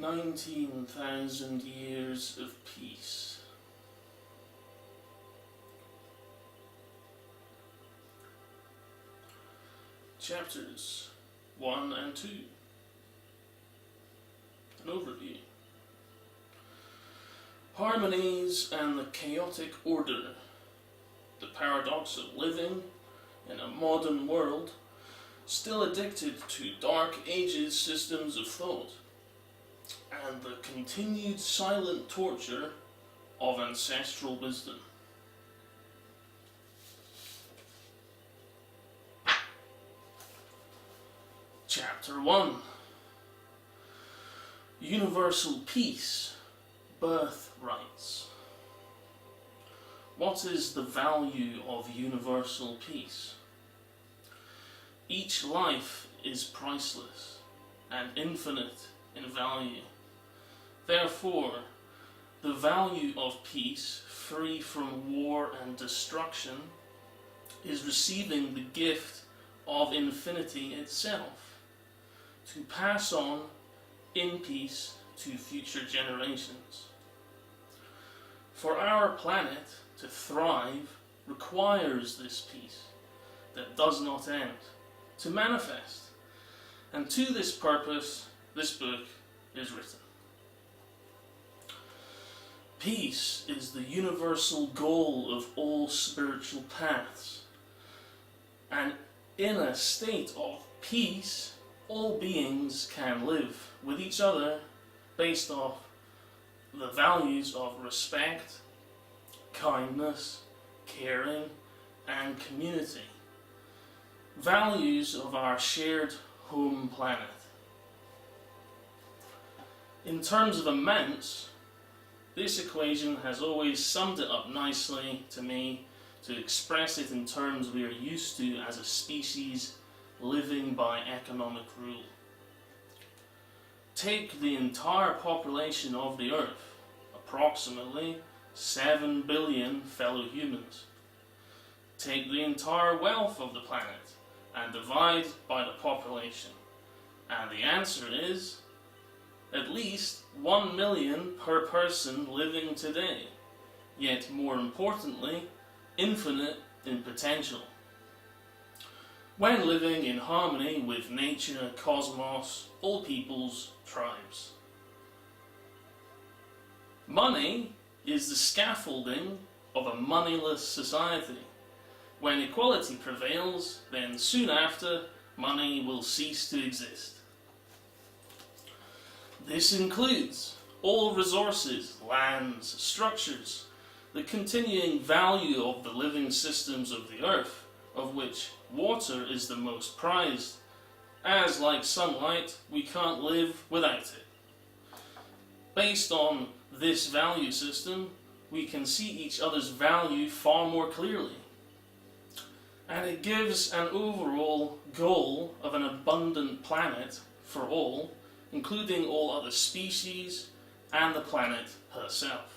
19,000 years of peace. Chapters 1 and 2. An overview. Harmonies and the chaotic order. The paradox of living in a modern world still addicted to Dark Ages systems of thought, and the continued silent torture of ancestral wisdom. Chapter 1. Universal Peace, Birthrights. What is the value of universal peace? Each life is priceless and infinite in value. Therefore, the value of peace, free from war and destruction, is receiving the gift of infinity itself, to pass on in peace to future generations. For our planet to thrive requires this peace that does not end to manifest, and to this purpose this book is written. Peace is the universal goal of all spiritual paths, and in a state of peace all beings can live with each other based off the values of respect, kindness, caring, and community. Values of our shared home planet. In terms of amounts, this equation has always summed it up nicely to me to express it in terms we are used to as a species living by economic rule. Take the entire population of the Earth, approximately 7 billion fellow humans. Take the entire wealth of the planet and divide by the population, and the answer is at least 1 million per person living today, yet more importantly, infinite in potential. When living in harmony with nature, cosmos, all peoples, tribes. Money is the scaffolding of a moneyless society. When equality prevails, then soon after, money will cease to exist. This includes all resources, lands, structures, the continuing value of the living systems of the earth, of which water is the most prized, as like sunlight, we can't live without it. Based on this value system, we can see each other's value far more clearly. And it gives an overall goal of an abundant planet for all, including all other species and the planet herself.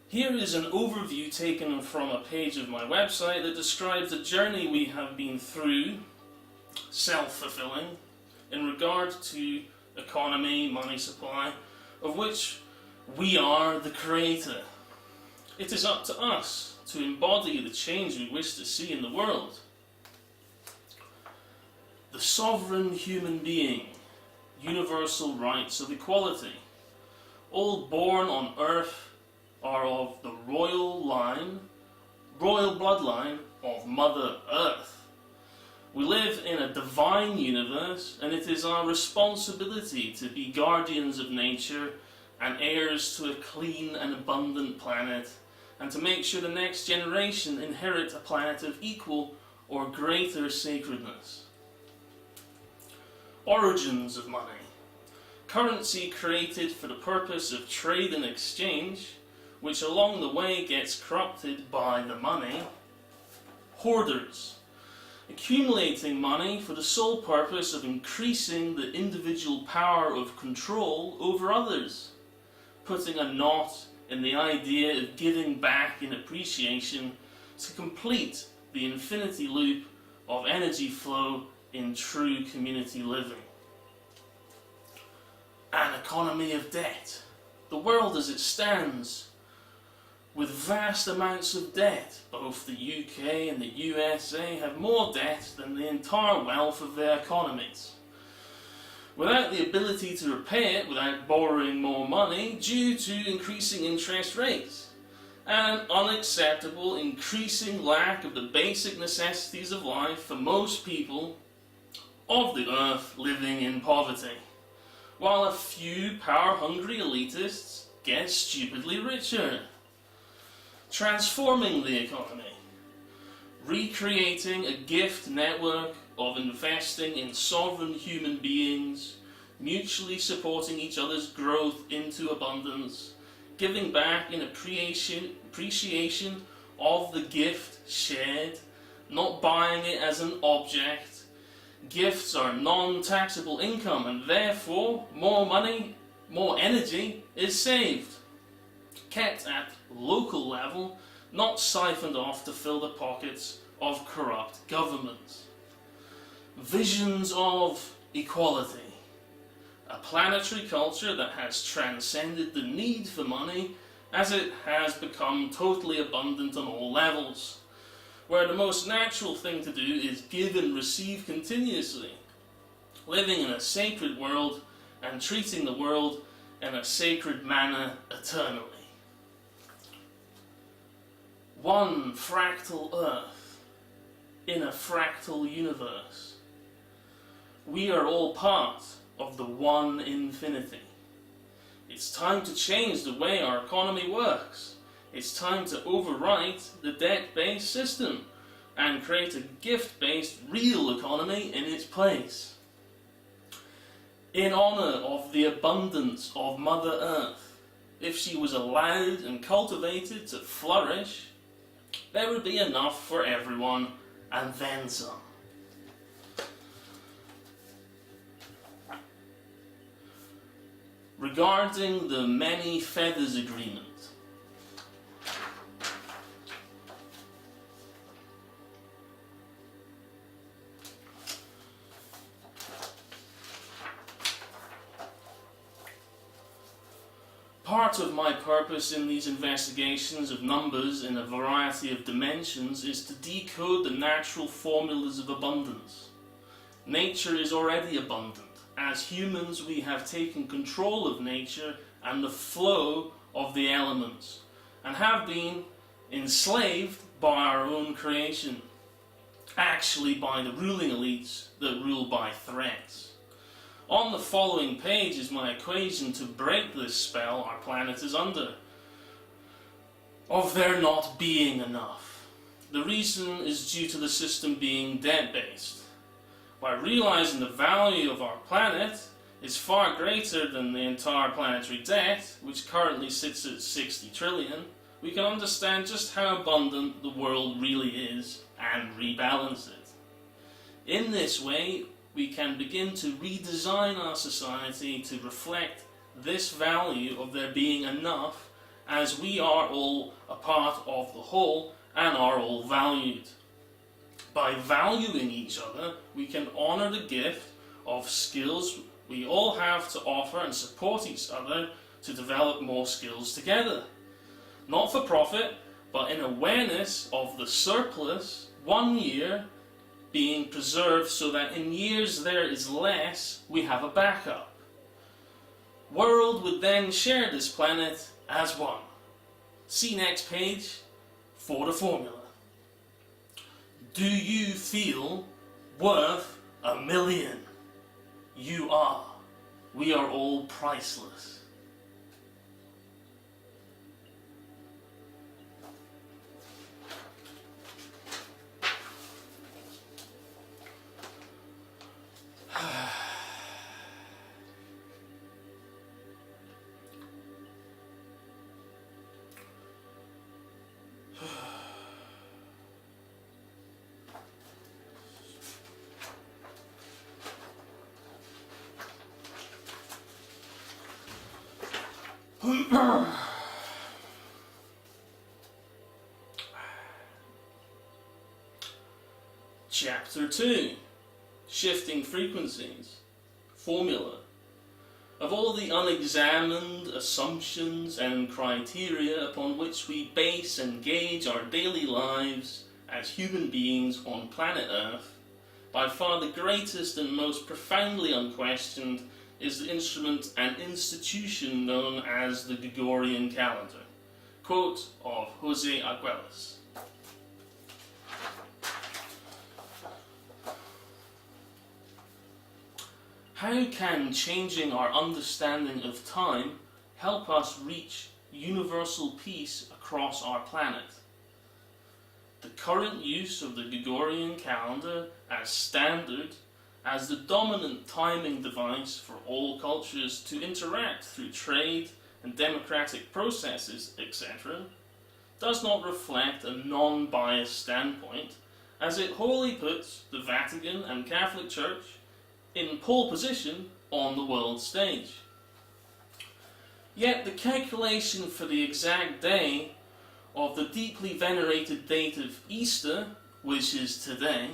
Here is an overview taken from a page of my website that describes the journey we have been through, self-fulfilling, in regard to economy, money supply, of which we are the creator. It is up to us to embody the change we wish to see in the world. The sovereign human being, universal rights of equality. All born on earth are of the royal bloodline of Mother Earth. We live in a divine universe, and it is our responsibility to be guardians of nature and heirs to a clean and abundant planet, and to make sure the next generation inherit a planet of equal or greater sacredness. Origins of money. Currency created for the purpose of trade and exchange, which along the way gets corrupted by the money. Hoarders. Accumulating money for the sole purpose of increasing the individual power of control over others, putting a knot in the idea of giving back in appreciation to complete the infinity loop of energy flow in true community living. an economy of debt. The world as it stands, with vast amounts of debt, both the UK and the USA have more debt than the entire wealth of their economies, without the ability to repay it without borrowing more money due to increasing interest rates, an unacceptable increasing lack of the basic necessities of life for most people of the earth living in poverty, while a few power-hungry elitists get stupidly richer. Transforming the economy, recreating a gift network of investing in sovereign human beings, mutually supporting each other's growth into abundance, giving back in appreciation of the gift shared, not buying it as an object. Gifts are non-taxable income, and therefore more money, more energy is saved, kept at local level, not siphoned off to fill the pockets of corrupt governments. Visions of equality, a planetary culture that has transcended the need for money as it has become totally abundant on all levels, where the most natural thing to do is give and receive continuously, living in a sacred world and treating the world in a sacred manner eternally. One fractal Earth in a fractal universe. We are all part of the one infinity. It's time to change the way our economy works. It's time to overwrite the debt-based system and create a gift-based real economy in its place. In honor of the abundance of Mother Earth, if she was allowed and cultivated to flourish, there would be enough for everyone and then some. Regarding the Many Feathers Agreement, part of my purpose in these investigations of numbers in a variety of dimensions is to decode the natural formulas of abundance. Nature is already abundant. As humans, we have taken control of nature and the flow of the elements, and have been enslaved by our own creation, actually by the ruling elites that rule by threats. On the following page is my equation to break this spell our planet is under, of there not being enough. The reason is due to the system being debt-based. By realizing the value of our planet is far greater than the entire planetary debt, which currently sits at 60 trillion, we can understand just how abundant the world really is and rebalance it. In this way, we can begin to redesign our society to reflect this value of there being enough, as we are all a part of the whole and are all valued. By valuing each other, we can honor the gift of skills we all have to offer and support each other to develop more skills together. Not for profit, but in awareness of the surplus 1 year being preserved so that in years there is less, we have a backup. World would then share this planet as one. See next page for the formula. Do you feel worth $1 million? You are. We are all priceless. Chapter 2, Shifting Frequencies, Formula. of all the unexamined assumptions and criteria upon which we base and gauge our daily lives as human beings on planet Earth, by far the greatest and most profoundly unquestioned is the instrument and institution known as the Gregorian calendar. Quote of Jose Arguelles. How can changing our understanding of time help us reach universal peace across our planet? The current use of the Gregorian calendar as standard, as the dominant timing device for all cultures to interact through trade and democratic processes, etc., does not reflect a non-biased standpoint, as it wholly puts the Vatican and Catholic Church in pole position on the world stage. Yet the calculation for the exact day of the deeply venerated date of Easter, which is today,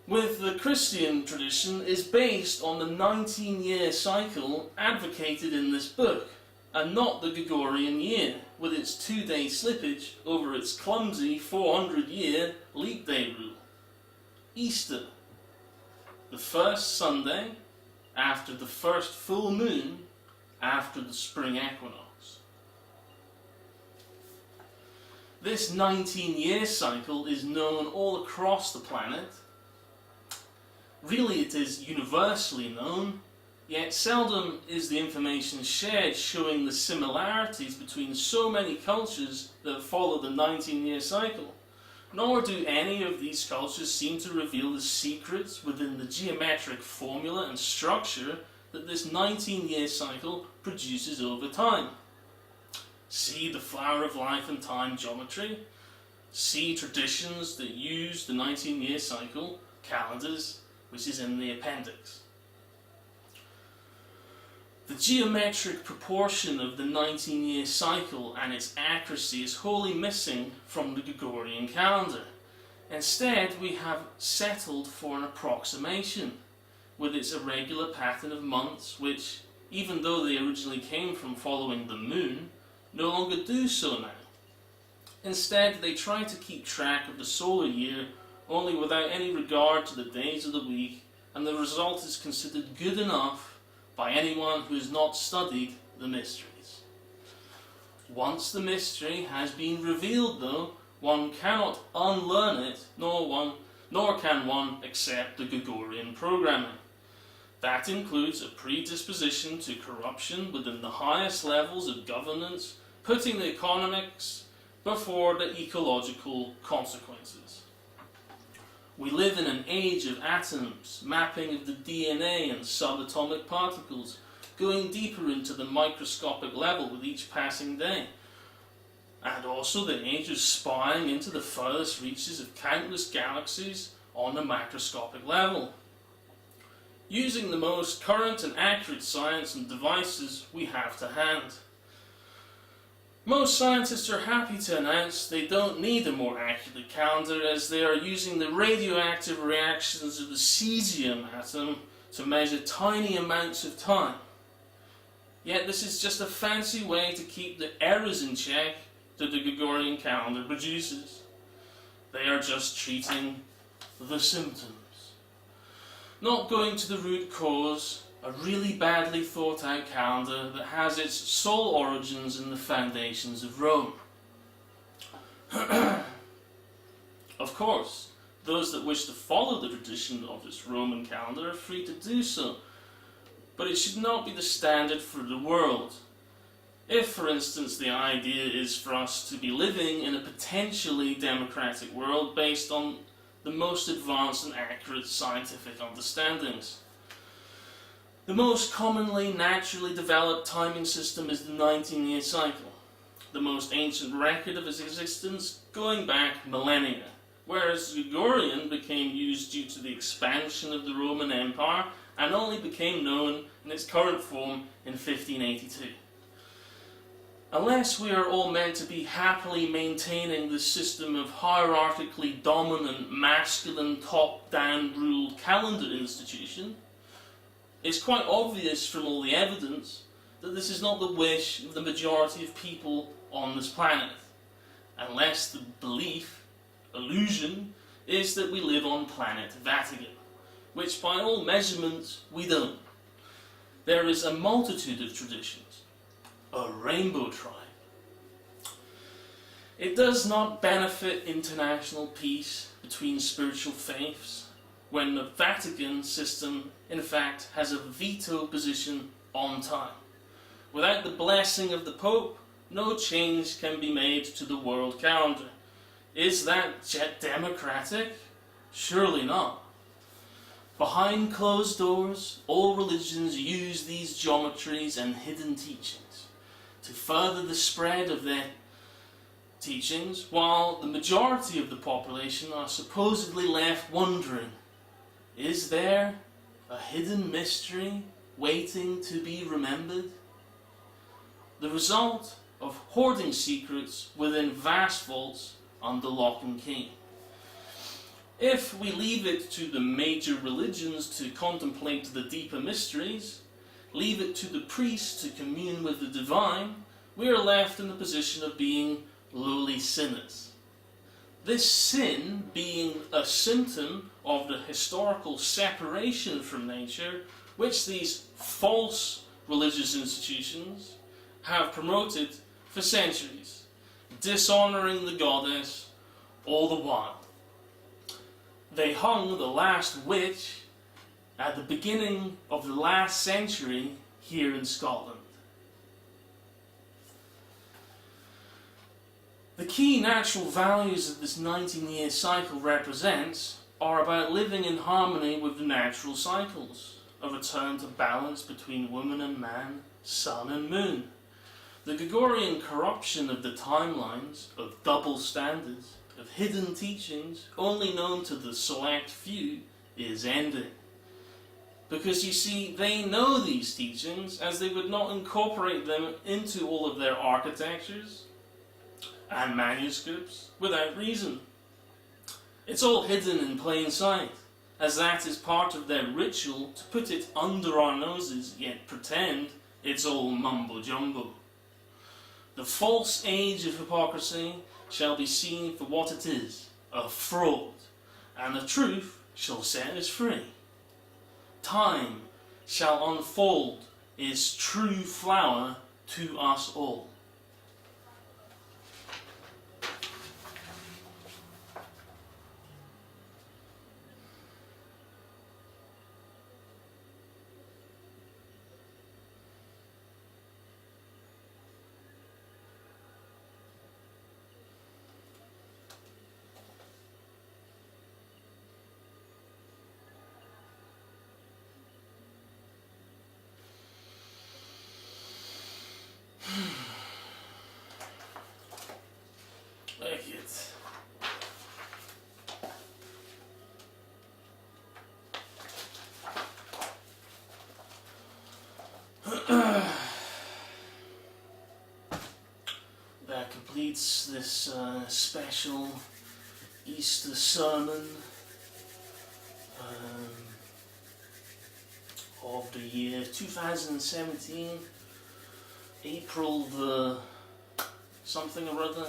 with the Christian tradition is based on the 19-year cycle advocated in this book, and not the Gregorian year, with its 2-day slippage over its clumsy 400-year leap day rule. Easter, the first Sunday after the first full moon after the spring equinox. This 19-year cycle is known all across the planet. Really, it is universally known, yet seldom is the information shared showing the similarities between so many cultures that follow the 19-year cycle. Nor do any of these cultures seem to reveal the secrets within the geometric formula and structure that this 19-year cycle produces over time. See the flower of life and time geometry. See traditions that use the 19-year cycle calendars, which is in the appendix. The geometric proportion of the 19-year cycle and its accuracy is wholly missing from the Gregorian calendar. Instead, we have settled for an approximation, with its irregular pattern of months which, even though they originally came from following the moon, no longer do so now. Instead, they try to keep track of the solar year only without any regard to the days of the week, and the result is considered good enough by anyone who has not studied the mysteries. Once the mystery has been revealed, though, one cannot unlearn it, nor can one accept the Gregorian programming. That includes a predisposition to corruption within the highest levels of governance, putting the economics before the ecological consequences. We live in an age of atoms, mapping of the DNA and subatomic particles, going deeper into the microscopic level with each passing day. And also the age of spying into the furthest reaches of countless galaxies on the macroscopic level. Using the most current and accurate science and devices we have to hand. Most scientists are happy to announce they don't need a more accurate calendar, as they are using the radioactive reactions of the cesium atom to measure tiny amounts of time. Yet this is just a fancy way to keep the errors in check that the Gregorian calendar produces. They are just treating the symptoms, not going to the root cause. A really badly thought out calendar that has its sole origins in the foundations of Rome. Of course, those that wish to follow the tradition of this Roman calendar are free to do so, but it should not be the standard for the world. If, for instance, the idea is for us to be living in a potentially democratic world based on the most advanced and accurate scientific understandings. The most commonly naturally developed timing system is the 19-year cycle, the most ancient record of its existence going back millennia, whereas Gregorian became used due to the expansion of the Roman Empire and only became known in its current form in 1582. Unless we are all meant to be happily maintaining the system of hierarchically dominant, masculine, top-down ruled calendar institution, It's quite obvious from all the evidence that this is not the wish of the majority of people on this planet, unless the belief, illusion, is that we live on planet Vatican, which by all measurements we don't. There is a multitude of traditions, a rainbow tribe. It does not benefit international peace between spiritual faiths when the Vatican system, in fact, has a veto position on time. Without the blessing of the Pope, no change can be made to the world calendar. Is that democratic? Surely not. Behind closed doors, all religions use these geometries and hidden teachings to further the spread of their teachings, while the majority of the population are supposedly left wondering, is there a hidden mystery waiting to be remembered? The result of hoarding secrets within vast vaults under lock and key. If we leave it to the major religions to contemplate the deeper mysteries, leave it to the priests to commune with the divine, we are left in the position of being lowly sinners. This sin being a symptom of the historical separation from nature which these false religious institutions have promoted for centuries, dishonouring the goddess all the while. They hung the last witch at the beginning of the last century here in Scotland. The key natural values that this 19-year cycle represents are about living in harmony with the natural cycles, a return to balance between woman and man, sun and moon. The Gregorian corruption of the timelines, of double standards, of hidden teachings only known to the select few is ending. Because you see, they know these teachings as they would not incorporate them into all of their architectures and manuscripts without reason. It's all hidden in plain sight, as that is part of their ritual to put it under our noses, yet pretend it's all mumbo-jumbo. The false age of hypocrisy shall be seen for what it is, a fraud, and the truth shall set us free. Time shall unfold its true flower to us all. Like it. That completes this special Easter sermon of the year 2017, April the something or other.